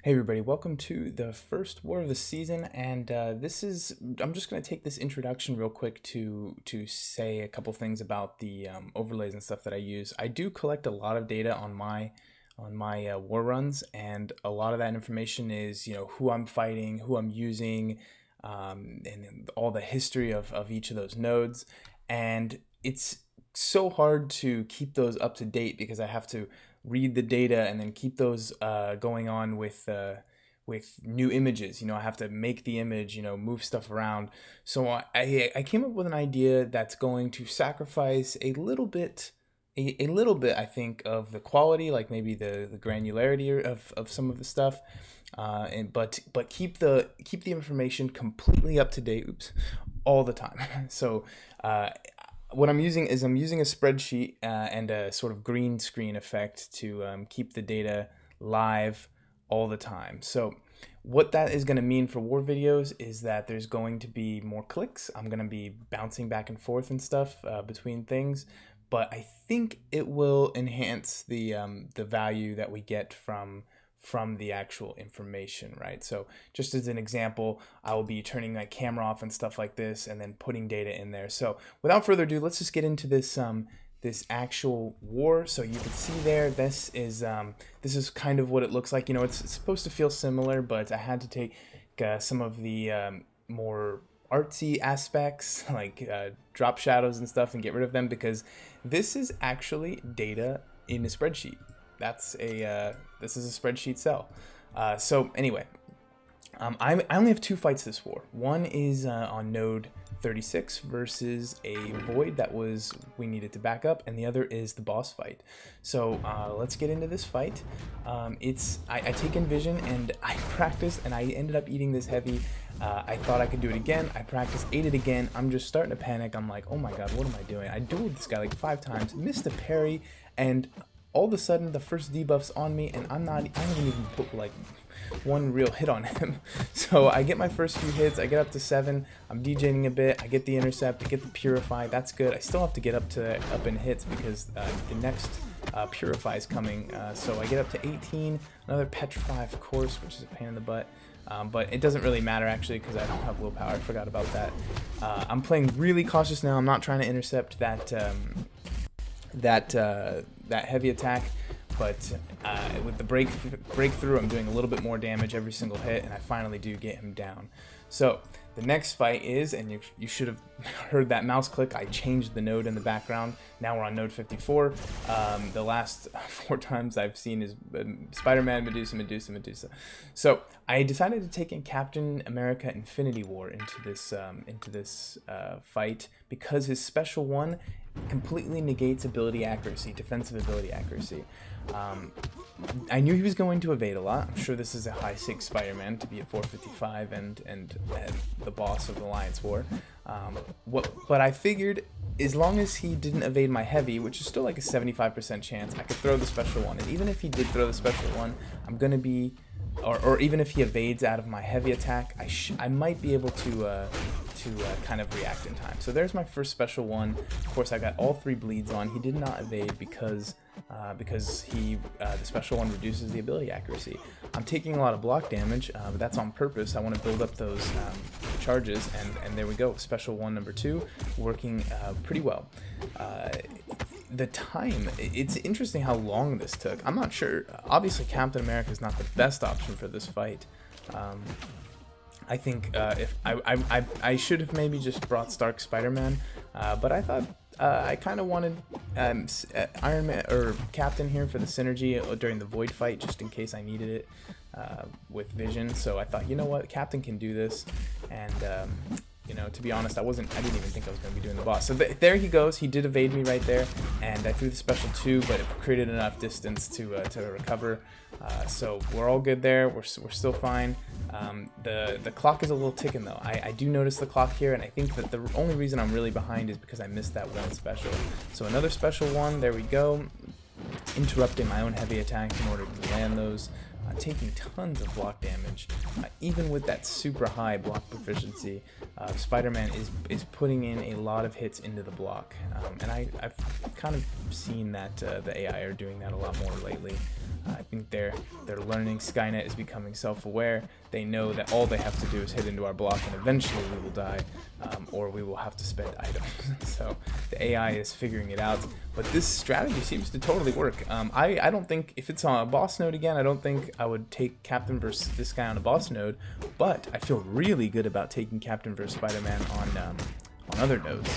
Hey everybody, welcome to the first war of the season, and I'm just going to take this introduction real quick to say a couple things about the overlays and stuff that I use. I do collect a lot of data on my war runs, and a lot of that information is, who I'm fighting, who I'm using, and all the history of each of those nodes. And it's so hard to keep those up to date because I have to read the data and then keep those going on with new images. I have to make the image, move stuff around. So I came up with an idea that's going to sacrifice a little bit, I think, of the quality, like maybe the granularity of some of the stuff, but keep the information completely up to date. Oops, all the time. So what I'm using is a spreadsheet and a sort of green screen effect to keep the data live all the time. So what that is going to mean for war videos is that there's going to be more clicks. I'm going to be bouncing back and forth and stuff between things, but I think it will enhance the value that we get from the actual information, right? So just as an example, I will be turning my camera off and stuff like this and then putting data in there. So without further ado, let's just get into this this actual war. So you can see there, this is kind of what it looks like. It's supposed to feel similar, but I had to take some of the more artsy aspects like drop shadows and stuff and get rid of them, because this is actually data in a spreadsheet. This is a spreadsheet cell. So anyway, I only have two fights this war. One is on node 36 versus a void that we needed to back up, and the other is the boss fight. So let's get into this fight. I take Envision and I practice, and I ended up eating this heavy. I thought I could do it again. I practiced, ate it again. I'm just starting to panic. I'm like, oh my god, what am I doing? I dueled this guy like 5 times, missed a parry, and all of a sudden the first debuff's on me, and I didn't even put like one real hit on him. So I get my first few hits, I get up to 7, I'm DJing a bit, I get the intercept, I get the purify, that's good. I still have to get up in hits because the next purify is coming. So I get up to 18, another petrify of course, which is a pain in the butt. But it doesn't really matter actually because I don't have willpower. I forgot about that. I'm playing really cautious now. I'm not trying to intercept that heavy attack, but with the breakthrough, I'm doing a little bit more damage every single hit, and I finally do get him down. So the next fight is, and you should have heard that mouse click, I changed the node in the background. Now we're on node 54. The last 4 times I've seen is Spider-Man, Medusa, Medusa, Medusa. So I decided to take in Captain America Infinity War into this fight because his special one completely negates ability accuracy, defensive ability accuracy. I knew he was going to evade a lot. I'm sure this is a high stakes Spider-Man to be at 455 and the boss of the Alliance War. But I figured as long as he didn't evade my heavy, which is still like a 75% chance, I could throw the special one. And even if he did throw the special one, I'm gonna be, or even if he evades out of my heavy attack, I might be able to kind of react in time. So there's my first special one. Of course, I got all 3 bleeds on. He did not evade because the special one reduces the ability accuracy. I'm taking a lot of block damage, but that's on purpose. I want to build up those charges, and there we go. Special one number 2 working pretty well. The time, it's interesting how long this took. I'm not sure. Obviously, Captain America is not the best option for this fight. I think if I should have maybe just brought Stark Spider-Man, but I thought I kind of wanted Iron Man or Captain here for the synergy during the Void fight, just in case I needed it with Vision. So I thought, you know what, Captain can do this, and to be honest, I didn't even think I was going to be doing the boss. So there he goes. He did evade me right there, and I threw the special 2, but it created enough distance to recover. So we're all good there. We're still fine. The clock is a little ticking though. I do notice the clock here, and I think that the only reason I'm really behind is because I missed that one special. So another special one. There we go. Interrupting my own heavy attack in order to land those. Taking tons of block damage. Even with that super high block proficiency, Spider-Man is putting in a lot of hits into the block, and I've kind of seen that the AI are doing that a lot more lately. I think their learning. Skynet is becoming self-aware. They know that all they have to do is hit into our block, and eventually we will die, or we will have to spend items. So the AI is figuring it out. But this strategy seems to totally work. I don't think, if it's on a boss node again, I don't think I would take Captain versus this guy on a boss node. But I feel really good about taking Captain versus Spider-Man on other nodes.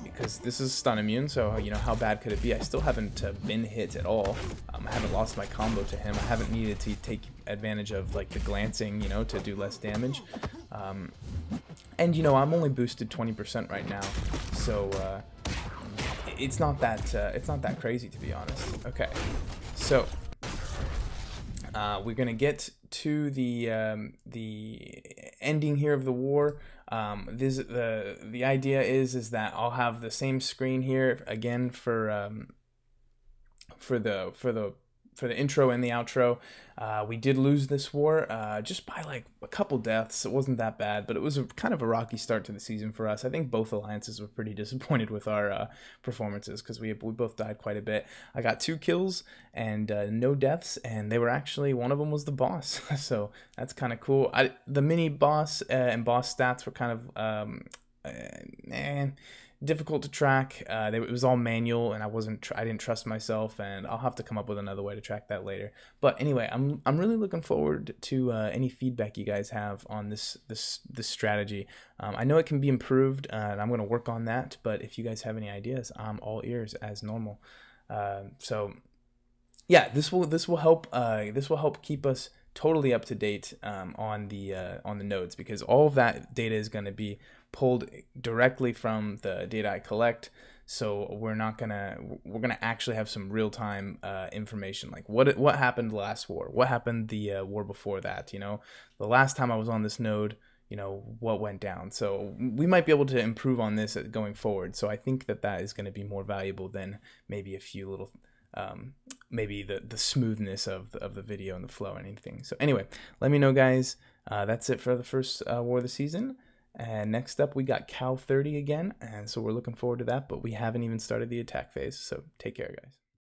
Because this is stun immune, so you know, how bad could it be? I still haven't been hit at all. I haven't lost my combo to him. I haven't needed to take advantage of like the glancing, you know, to do less damage. And you know, I'm only boosted 20% right now, so it's not that crazy, to be honest. Okay, so we're gonna get to the ending here of the war. The idea is that I'll have the same screen here again for the intro and the outro. We did lose this war just by like a couple deaths. It wasn't that bad, but it was kind of a rocky start to the season for us. I think both alliances were pretty disappointed with our performances, because we both died quite a bit. I got 2 kills and no deaths, and they were actually, one of them was the boss. So that's kind of cool. The mini boss and boss stats were kind of difficult to track. It was all manual, and I didn't trust myself, and I'll have to come up with another way to track that later. But anyway, I'm really looking forward to any feedback you guys have on this strategy. I know it can be improved, and I'm going to work on that. But if you guys have any ideas, I'm all ears as normal. So yeah, this will help keep us totally up to date on the nodes, because all of that data is going to be pulled directly from the data I collect. So we're gonna actually have some real-time information, like what happened last war, what happened the war before that, you know, the last time I was on this node, you know, what went down. So we might be able to improve on this going forward. So I think that is going to be more valuable than maybe a few little maybe the smoothness of the video and the flow and anything. So anyway, let me know, guys. That's it for the first war of the season. And next up, we got Cal 30 again, and so we're looking forward to that, but we haven't even started the attack phase, so take care, guys.